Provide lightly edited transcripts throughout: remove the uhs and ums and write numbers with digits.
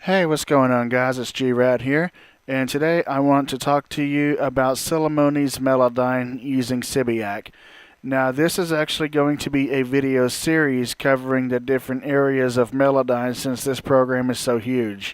Hey, what's going on, guys? It's Gerad here, and today I want to talk to you about Celemony's Melodyne using SIBIAC. Now, this is actually going to be a video series covering the different areas of Melodyne since this program is so huge,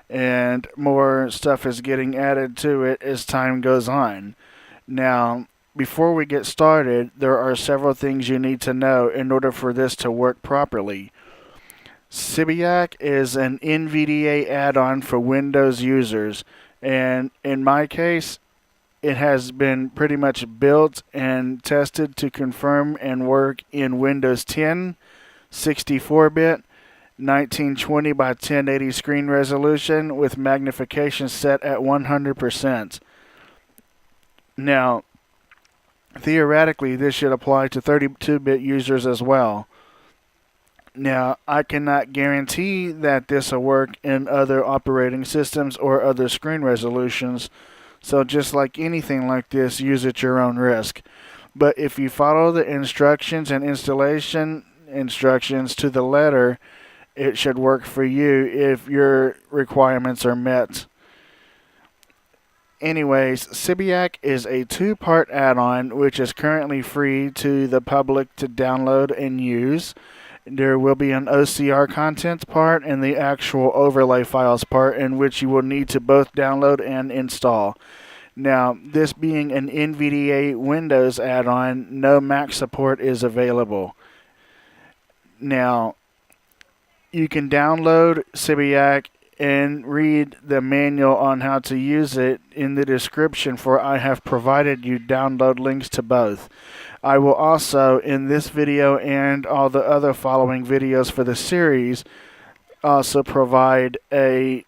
and more stuff is getting added to it as time goes on. Now, before we get started, there are several things you need to know in order for this to work properly. SIBIAC is an NVDA add-on for Windows users, and in my case, it has been pretty much built and tested to confirm and work in Windows 10, 64-bit, 1920 by 1080 screen resolution with magnification set at 100%. Now, theoretically, this should apply to 32-bit users as well. Now, I cannot guarantee that this will work in other operating systems or other screen resolutions, so just like anything like this, use at your own risk. But if you follow the instructions and installation instructions to the letter, it should work for you if your requirements are met. Anyways, SIBIAC is a two-part add-on which is currently free to the public to download and use. There will be an OCR contents part and the actual overlay files part, in which you will need to both download and install. Now, this being an NVDA Windows add-on, no Mac support is available. Now, you can download SIBIAC and read the manual on how to use it in the description, for I have provided you download links to both. I will also, in this video and all the other following videos for the series, also provide a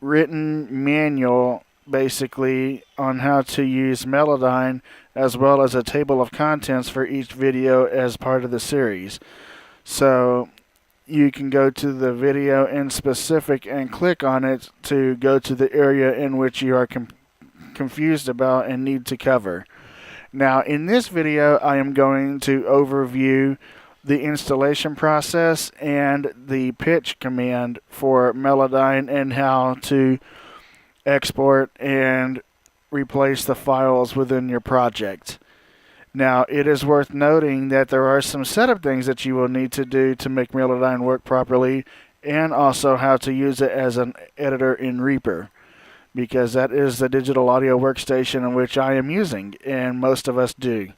written manual basically on how to use Melodyne, as well as a table of contents for each video as part of the series. So you can go to the video in specific and click on it to go to the area in which you are confused about and need to cover. Now, in this video, I am going to overview the installation process and the pitch command for Melodyne and how to export and replace the files within your project. Now, it is worth noting that there are some setup things that you will need to do to make Melodyne work properly, and also how to use it as an editor in Reaper, because that is the digital audio workstation in which I am using, and most of us do.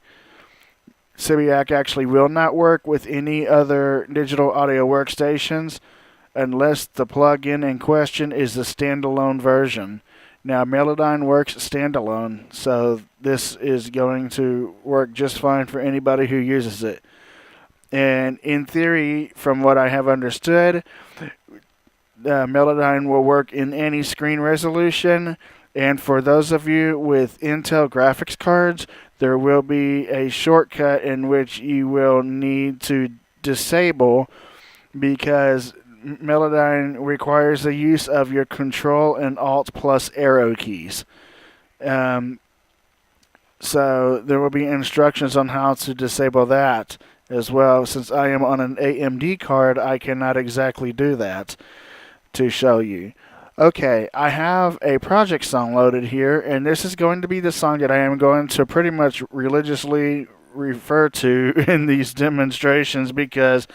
SIBIAC actually will not work with any other digital audio workstations unless the plugin in question is the standalone version. Now, Melodyne works standalone, so this is going to work just fine for anybody who uses it. And in theory, from what I have understood, Melodyne will work in any screen resolution, and for those of you with Intel graphics cards, there will be a shortcut in which you will need to disable, because Melodyne requires the use of your Control and Alt plus arrow keys. So there will be instructions on how to disable that as well. Since I am on an AMD card, I cannot exactly do that to show you. Okay, I have a project song loaded here, and this is going to be the song that I am going to pretty much religiously refer to in these demonstrations, because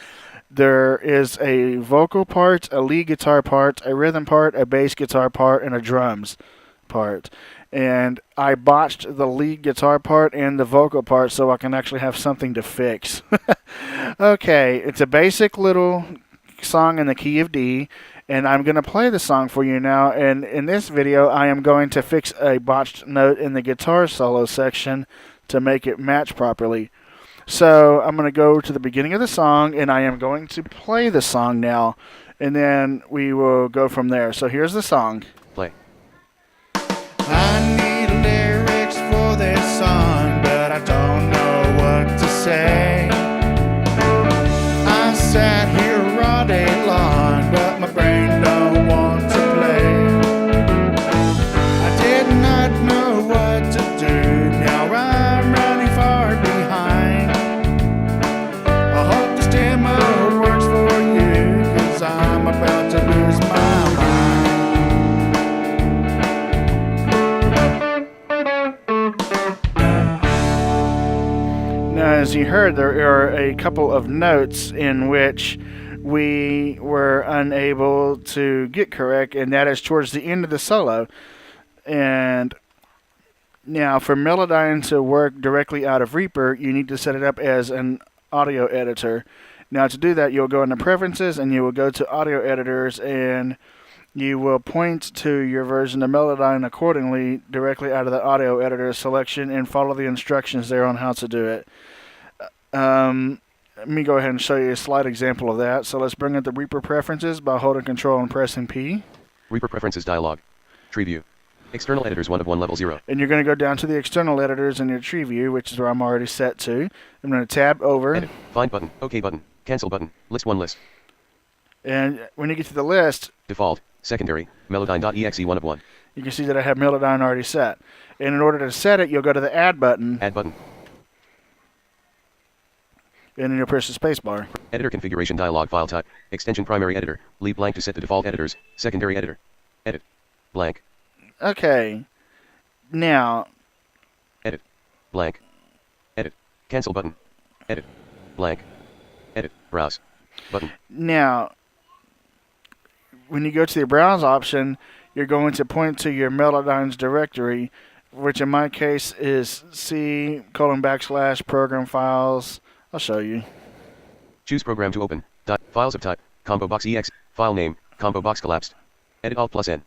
there is a vocal part, a lead guitar part, a rhythm part, a bass guitar part, and a drums part. And I botched the lead guitar part and the vocal part so I can actually have something to fix. Okay, it's a basic little song in the key of D, and I'm going to play the song for you now. And in this video, I am going to fix a botched note in the guitar solo section to make it match properly. So I'm going to go to the beginning of the song, and I am going to play the song now, and then we will go from there. So here's the song. Play. I need lyrics for this song, but I don't know what to say. I sat here all day long, but my brain don't want to play. I did not know what to do, now I'm running far behind. I hope this demo works for you, 'cause I'm about to lose my mind. as you heard, there are a couple of notes in which we were unable to get correct, and that is towards the end of the solo. And now, for Melodyne to work directly out of Reaper, you need to set it up as an audio editor. Now, to do that, you'll go into Preferences, and you will go to Audio Editors, and you will point to your version of Melodyne accordingly directly out of the Audio Editor selection and follow the instructions there on how to do it. Let me go ahead and show you a slight example of that. So let's bring up the Reaper Preferences by holding Control and pressing P. Reaper Preferences dialog. Tree view. External editors 1 of 1 level 0. And you're going to go down to the external editors in your tree view, which is where I'm already set to. I'm going to tab over. Edit. Find button. OK button. Cancel button. List 1 list. And when you get to the list, Default. Secondary. Melodyne.exe 1 of 1. You can see that I have Melodyne already set. And in order to set it, you'll go to the Add button. Add button. And then you'll press the space bar. Editor configuration dialog. File type. Extension primary editor. Leave blank to set the default editors. Secondary editor. Edit. Blank. Okay. Now. Edit. Blank. Edit. Cancel button. Edit. Blank. Edit. Browse. Button. Now, when you go to the Browse option, you're going to point to your Melodyne's directory, which in my case is C:\program files. I'll show you. Choose program to open. Files of type. Combo box ex. File name. Combo box collapsed. Edit Alt plus N.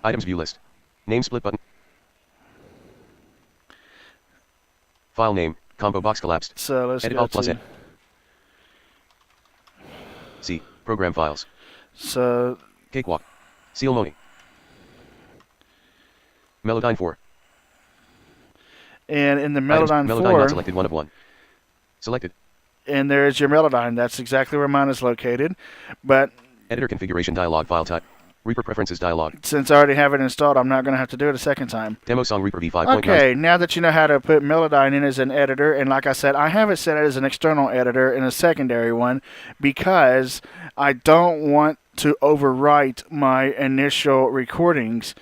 Items view list. Name split button. File name. Combo box collapsed. So let's Edit go Alt plus to. N. C. Program files. So. Cakewalk. Celemony. Melodyne 4. And in the Items, Melodyne Melodyne 4. not selected 1 of 1. Selected. And there's your Melodyne. That's exactly where mine is located. But Editor configuration dialog. File type. Reaper preferences dialog. since I already have it installed, I'm not going to have to do it a second time. Demo song Reaper v5.9. Okay, now that you know how to put Melodyne in as an editor, and like I said, I have it set as an external editor and a secondary one because I don't want to overwrite my initial recordings,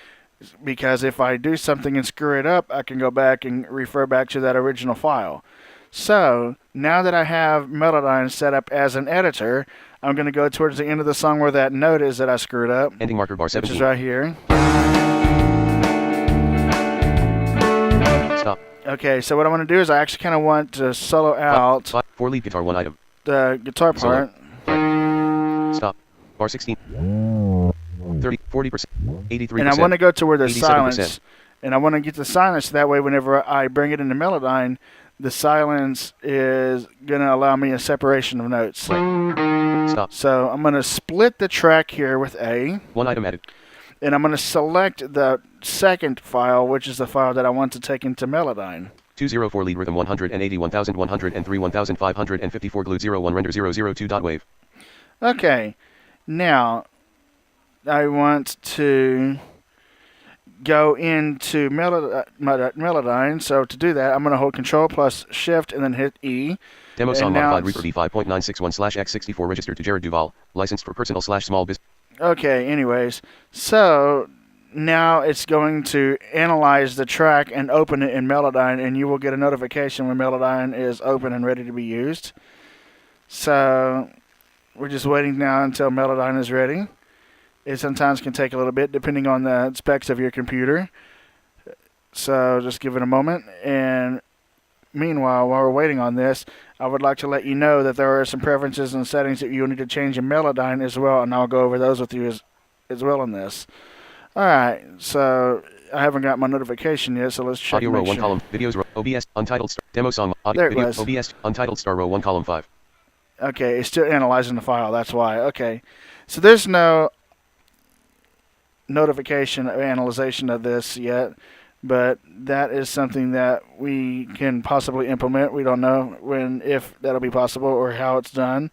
because if I do something and screw it up, I can go back and refer back to that original file. So, now that I have Melodyne set up as an editor, I'm going to go towards the end of the song where that note is that I screwed up. Ending marker bar 17. Which is right here. Stop. Okay, so what I want to do is I actually kind of want to solo out 4 lead guitar 1 item. the guitar part. Stop. Bar 16. 30, 40%, 83%. And I want to go to where there's 87%. silence. And I want to get the silence, that way whenever I bring it into Melodyne, the silence is going to allow me a separation of notes. Stop. So I'm going to split the track here with A. 1 item added. And I'm going to select the second file, which is the file that I want to take into Melodyne. 204 lead rhythm 181,103 1,554 glued 01 render 002.wave. Okay. Now, I want to go into Melodyne. So to do that, I'm going to hold Control plus Shift and then hit E. Demo song now modified Reaper v5.961/x64 registered to Gerad Duval, licensed for personal/small business. Okay, anyways. So now it's going to analyze the track and open it in Melodyne, and you will get a notification when Melodyne is open and ready to be used. So we're just waiting now until Melodyne is ready. It sometimes can take a little bit depending on the specs of your computer. So just give it a moment. And meanwhile, while we're waiting on this, I would like to let you know that there are some preferences and settings that you'll need to change in Melodyne as well, and I'll go over those with you as well in this. Alright, so I haven't got my notification yet, so let's check. Audio row 1 column, videos row, OBS, untitled star, demo song, audio, There it video, was. OBS, untitled star row 1 column 5. Okay, it's still analyzing the file, that's why. Okay, so there's no notification or analyzation of this yet, but that is something that we can possibly implement. We don't know if that'll be possible or how it's done,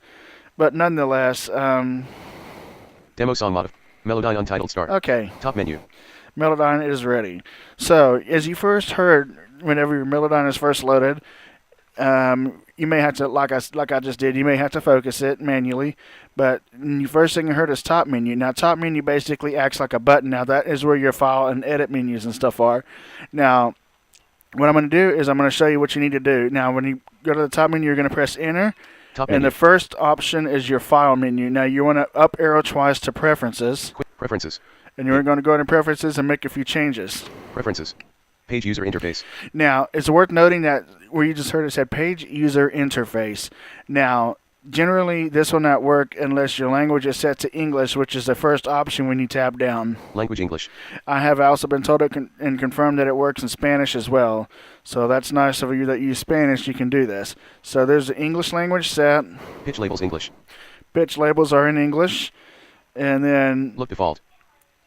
but nonetheless, Demo song modif. Melodyne untitled star. okay, Top menu. Melodyne is ready. So, as you first heard, whenever your Melodyne is first loaded, you may have to, like I just did, you may have to focus it manually. But the first thing you heard is top menu. Now, top menu basically acts like a button. Now, that is where your file and edit menus and stuff are. Now, what I'm going to do is I'm going to show you what you need to do. Now, when you go to the top menu, you're going to press Enter. Top And menu. the first option is your File menu. Now, you want to up arrow twice to Preferences. Quick Preferences. And you're going to go into Preferences and make a few changes. Preferences. Page user interface. Now, it's worth noting that where you just heard it said Page User Interface. Now, generally, this will not work unless your language is set to English, which is the first option when you tab down. Language English. I have also been told and confirmed that it works in Spanish as well. So that's nice of you that use Spanish, you can do this. So there's the English language set. Pitch labels English. Pitch labels are in English. And then Look default.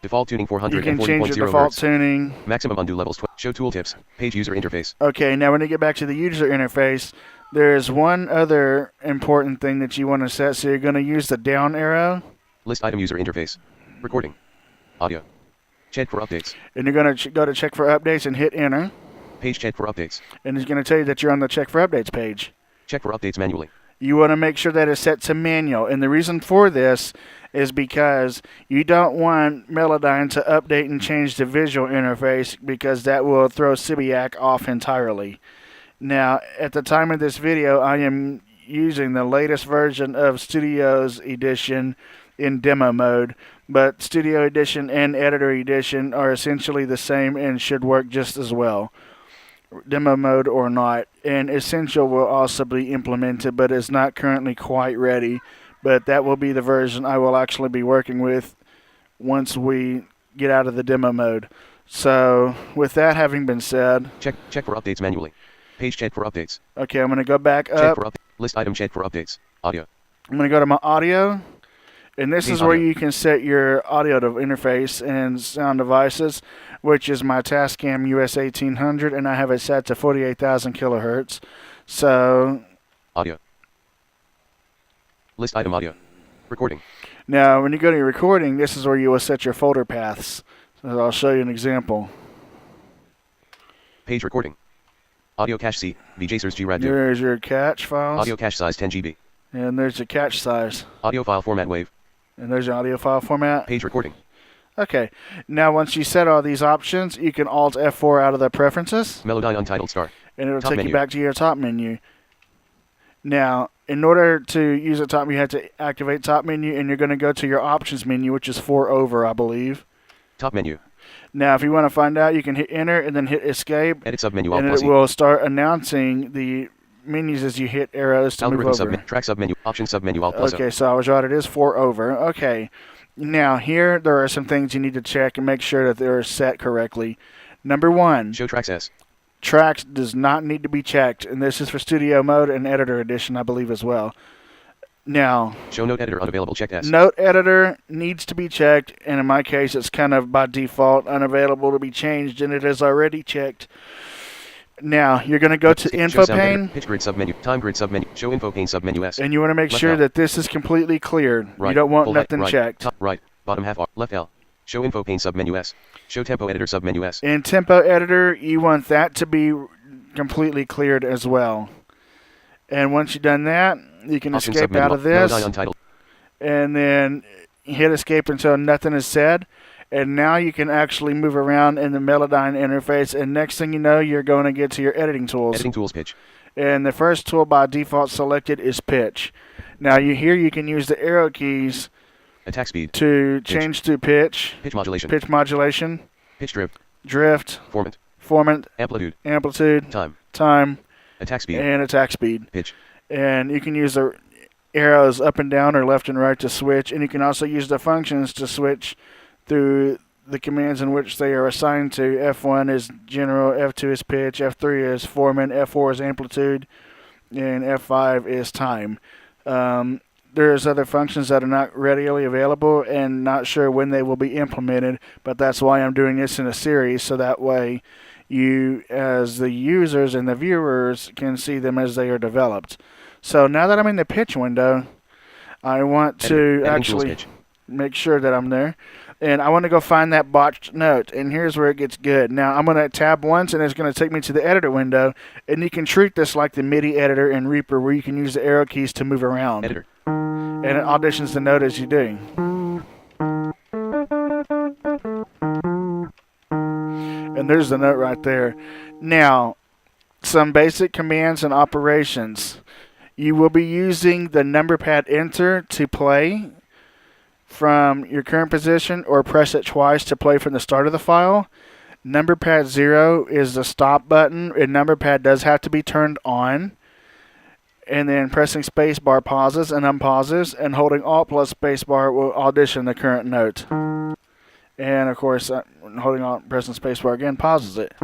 Default tuning you can 440.0 change your default Hz. tuning. Maximum undo levels. Show tooltips. Page user interface. Okay, now when you get back to the user interface, there's one other important thing that you want to set. So you're going to use the down arrow. List item user interface. Recording. Audio. Check for updates. And you're going to go to check for updates and hit enter. Page check for updates. And it's going to tell you that you're on the check for updates page. Check for updates manually. You want to make sure that it's set to manual. And the reason for this is because you don't want Melodyne to update and change the visual interface, because that will throw SIBIAC off entirely. Now, at the time of this video, I am using the latest version of Studio's Edition in demo mode, but Studio Edition and Editor Edition are essentially the same and should work just as well, demo mode or not. And Essential will also be implemented, but is not currently quite ready. But that will be the version I will actually be working with once we get out of the demo mode. So, with that having been said, Check for updates manually. Page check for updates. okay, I'm going to go back Check up. for list item check for updates. Audio. I'm going to go to my audio, and this Page is where audio. you can set your audio interface and sound devices, which is my Tascam US 1800, and I have it set to 48,000 kilohertz. So Audio. List item audio. Recording. now when you go to your recording, this is where you will set your folder paths. So I'll show you an example. Page recording. Audio cache C. VJSers g-rad 2. There's your cache files, Audio cache size 10 GB. and there's your cache size, Audio file format wave. and there's your audio file format. Page recording. Okay, now once you set all these options, you can Alt F4 out of the preferences, Melodyne untitled star. and it'll Top take you menu. back to your top menu. Now, in order to use the top menu, you have to activate top menu, and you're going to go to your options menu, which is 4 over, I believe. Top menu. Now, if you want to find out, you can hit enter and then hit escape, Edit submenu Alt and plus it E. will start announcing the menus as you hit arrows to move Algorithm over. submenu. Track submenu. Option submenu Alt plus O. Okay, so I was right. It is 4 over. Okay. Now, here there are some things you need to check and make sure that they're set correctly. Number 1, Show tracks S. tracks does not need to be checked, and this is for studio mode and editor edition, I believe, as well. Now, Show note editor unavailable checked S. note editor needs to be checked, and in my case, it's kind of by default unavailable to be changed, and it is already checked. Now, you're going to go to Show info sound editor. pane, Pitch grid submenu. Time grid submenu. Show info pane submenu S. and you want to make Left sure out. that this is completely cleared. Right. You don't want Full height. nothing Right. checked. Top right. Bottom half R. Left L. Show info pane submenu S. Show tempo editor submenu S. In tempo editor, you want that to be completely cleared as well. And once you've done that, you can Option escape submenu out of this, Melodyne untitled. and then hit escape until nothing is said. And now you can actually move around in the Melodyne interface, and next thing you know, you're going to get to your editing tools. Editing tools pitch. And the first tool by default selected is pitch. Now you can use the arrow keys Attack speed. to change to pitch Pitch modulation, Pitch drift. drift, Formant. formant, Amplitude. amplitude, Time. time, Attack speed. and attack speed. Pitch. And you can use the arrows up and down or left and right to switch, and you can also use the functions to switch through the commands in which they are assigned to. F1 is general, F2 is pitch, F3 is formant, F4 is amplitude, and F5 is time. There's other functions that are not readily available and not sure when they will be implemented, but that's why I'm doing this in a series, so that way you, as the users and the viewers, can see them as they are developed. So now that I'm in the pitch window, I want to Editing tools actually pitch. make sure that I'm there. And I want to go find that botched note. And here's where it gets good. Now, I'm going to tab once, and it's going to take me to the editor window. And you can treat this like the MIDI editor in Reaper, where you can use the arrow keys to move around. Editor. And it auditions the note as you and there's the note right there. Now, some basic commands and operations. You will be using the number pad enter to play from your current position, or press it twice to play from the start of the file. Number pad 0 is the stop button, and number pad does have to be turned on. And then pressing spacebar pauses and unpauses, and holding Alt plus spacebar will audition the current note. And of course, holding Alt, pressing spacebar again pauses it.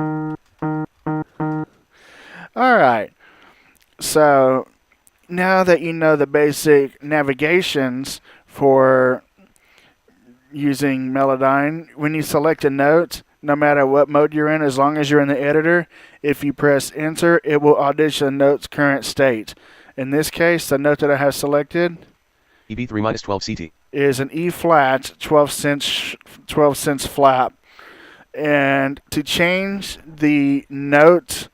Alright, so now that you know the basic navigations for using Melodyne, when you select a note, no matter what mode you're in, as long as you're in the editor, if you press enter, it will audition the note's current state. In this case, the note that I have selected EB3-12 CT is an E flat 12 cents flat. And to change the note,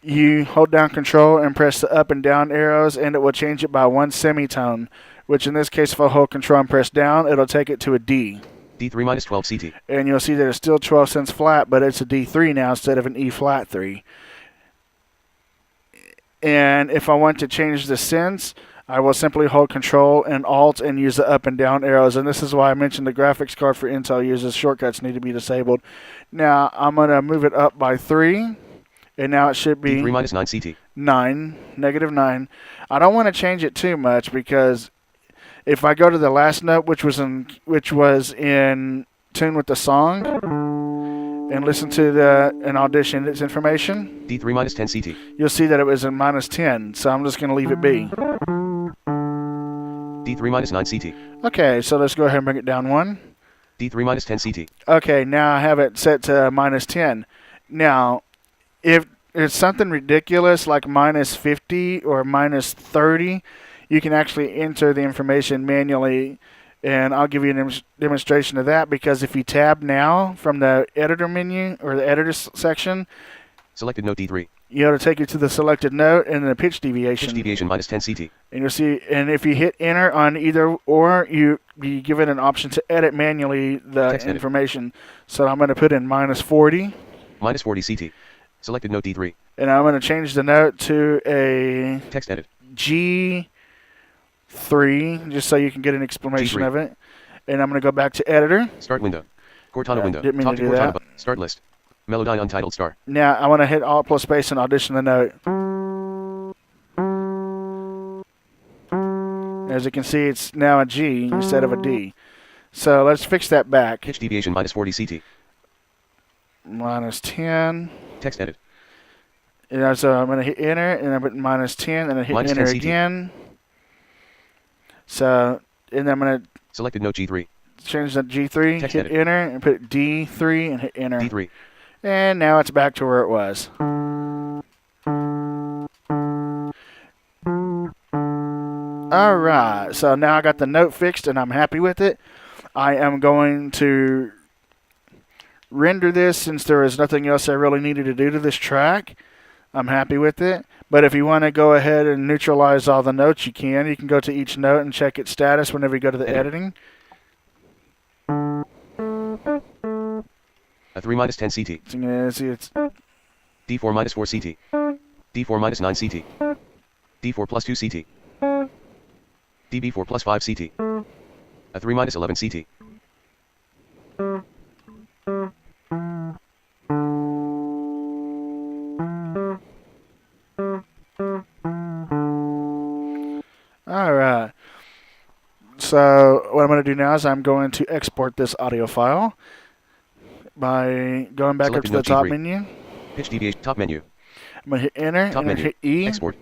you hold down Control and press the up and down arrows, and it will change it by 1 semitone, which in this case, if I hold Control and press down, it'll take it to a D. D3-12 CT. And you'll see that it's still 12 cents flat, but it's a D3 now instead of an E flat 3. And if I want to change the cents, I will simply hold Control and Alt and use the up and down arrows. And this is why I mentioned the graphics card for Intel uses shortcuts need to be disabled. Now, I'm going to move it up by 3. And now it should be D3-9 CT. 9, negative 9. I don't want to change it too much, because if I go to the last note, which was in tune with the song, and listen to and audition its information, D3-10 CT. you'll see that it was a -10. So I'm just going to leave it be. D3-9 CT. Okay, so let's go ahead and bring it down 1. D3-10 CT. Okay, now I have it set to -10. Now, if it's something ridiculous like -50 or -30, you can actually enter the information manually, and I'll give you a demonstration of that, because if you tab now from the editor menu or the editor section, Selected note D3. it'll take you to the selected note and the pitch deviation. Pitch deviation -10 CT. And you'll see, and if you hit enter on either or, you be given an option to edit manually the Text edit. information. So I'm going to put in -40. -40 CT. Selected note D3. And I'm going to change the note to a Text edit. G3, just so you can get an explanation G3. of it. And I'm going to go back to editor. Start window. Cortana window. Didn't mean Talk to to do Cortana that. button. Start list. Melodyne untitled star. Now I want to hit Alt plus space and audition the note. As you can see, it's now a G instead of a D. So let's fix that back. Pitch deviation -40 CT. -10. Text edit. So I'm going to hit enter, and I put -10, and I hit -10 enter CT. again. So, and then I'm going to Selected note G3. change the G3, Text hit edit. enter, and put D3, and hit enter. D3. And now it's back to where it was. Alright, so now I got the note fixed, and I'm happy with it. I am going to render this, since there is nothing else I really needed to do to this track. I'm happy with it. But if you want to go ahead and neutralize all the notes, you can. You can go to each note and check its status whenever you go to the editing. A 3-10 CT. So you can see it's D4-4 CT. D4-9 CT. D4+2 CT. DB4+5 CT. A 3-11 CT. Alright. So what I'm going to do now is I'm going to export this audio file by going back up Selected to the note top G3. menu. Pitch deviation. Top menu. I'm going to hit enter, Top and then menu. hit E. Export.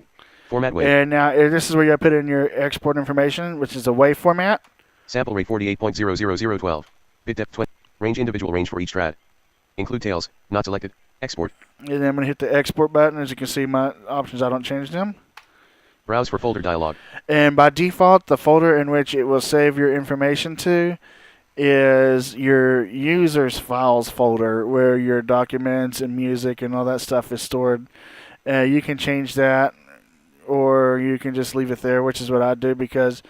Format wave. And now this is where you put in your export information, which is a WAV format. Sample rate 48.00012. Bit depth 20. Range individual range for each trad. Include tails. Not selected. Export. And then I'm going to hit the export button. As you can see, my options, I don't change them. Browse for folder dialog. And by default, the folder in which it will save your information to is your users files folder, where your documents and music and all that stuff is stored. You can change that, or you can just leave it there, which is what I do, because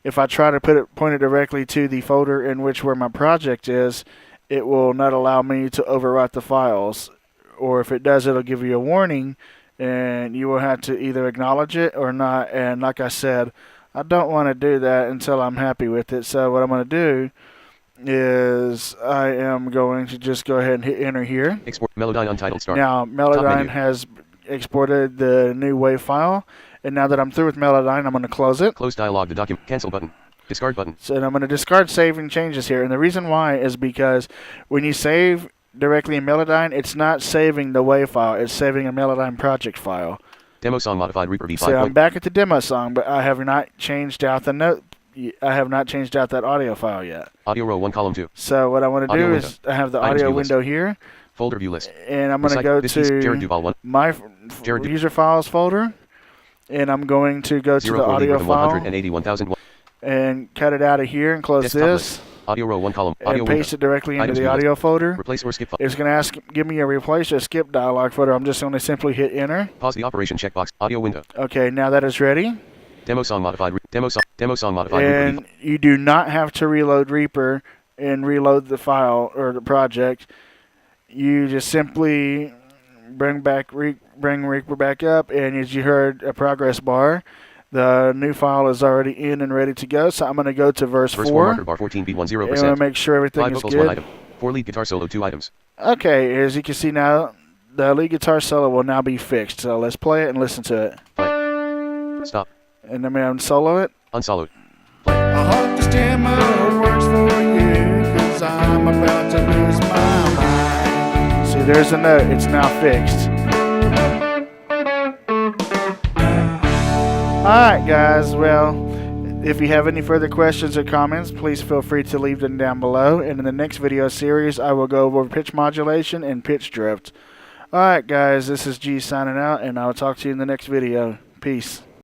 if I try to point it directly to the folder in which where my project is, it will not allow me to overwrite the files. Or if it does, it'll give you a warning, and you will have to either acknowledge it or not. And like I said, I don't want to do that until I'm happy with it. So what I'm going to do is I am going to just go ahead and hit enter here. Export Melodyne untitled start. Now Melodyne has exported the new WAV file, and now that I'm through with Melodyne, I'm going to close it. Close dialog. The document. Cancel button. Discard button. So I'm going to discard saving changes here, and the reason why is because when you save directly in Melodyne, it's not saving the WAV file; it's saving a Melodyne project file. Demo song modified Reaper V5. So I'm back at the demo song, but I have not changed out the note. I have not changed out that audio file yet. Audio row 1 column 2. So what I want to do is I have the audio window here, folder view list, and I'm going to go to my user files folder, and I'm going to go to the audio file and cut it out of here and close this. Audio row 1 column. And paste it directly into the audio folder. Replace or skip. It's going to give me a replace or skip dialog folder. I'm just going to simply hit enter. Pause the operation checkbox. Audio window. Okay, now that is ready. Demo song modified. Demo song modified. And you do not have to reload Reaper and reload the file or the project. You just simply bring Reaper back up, and as you heard a progress bar, the new file is already in and ready to go. So I'm going to go to verse 4. Bar 14B10%. And I'm going to make sure everything is good. 1 item. 4 lead guitar solo 2 items. Okay, as you can see now, the lead guitar solo will now be fixed. So let's play it and listen to it. Play. Stop. And then I'm unsolo it. Unsoloed. I hope this demo works for you, 'cause I'm about to lose my mind. See, there's a note. It's now fixed. Alright, guys. Well, if you have any further questions or comments, please feel free to leave them down below. And in the next video series, I will go over pitch modulation and pitch drift. Alright, guys. This is G signing out, and I'll talk to you in the next video. Peace.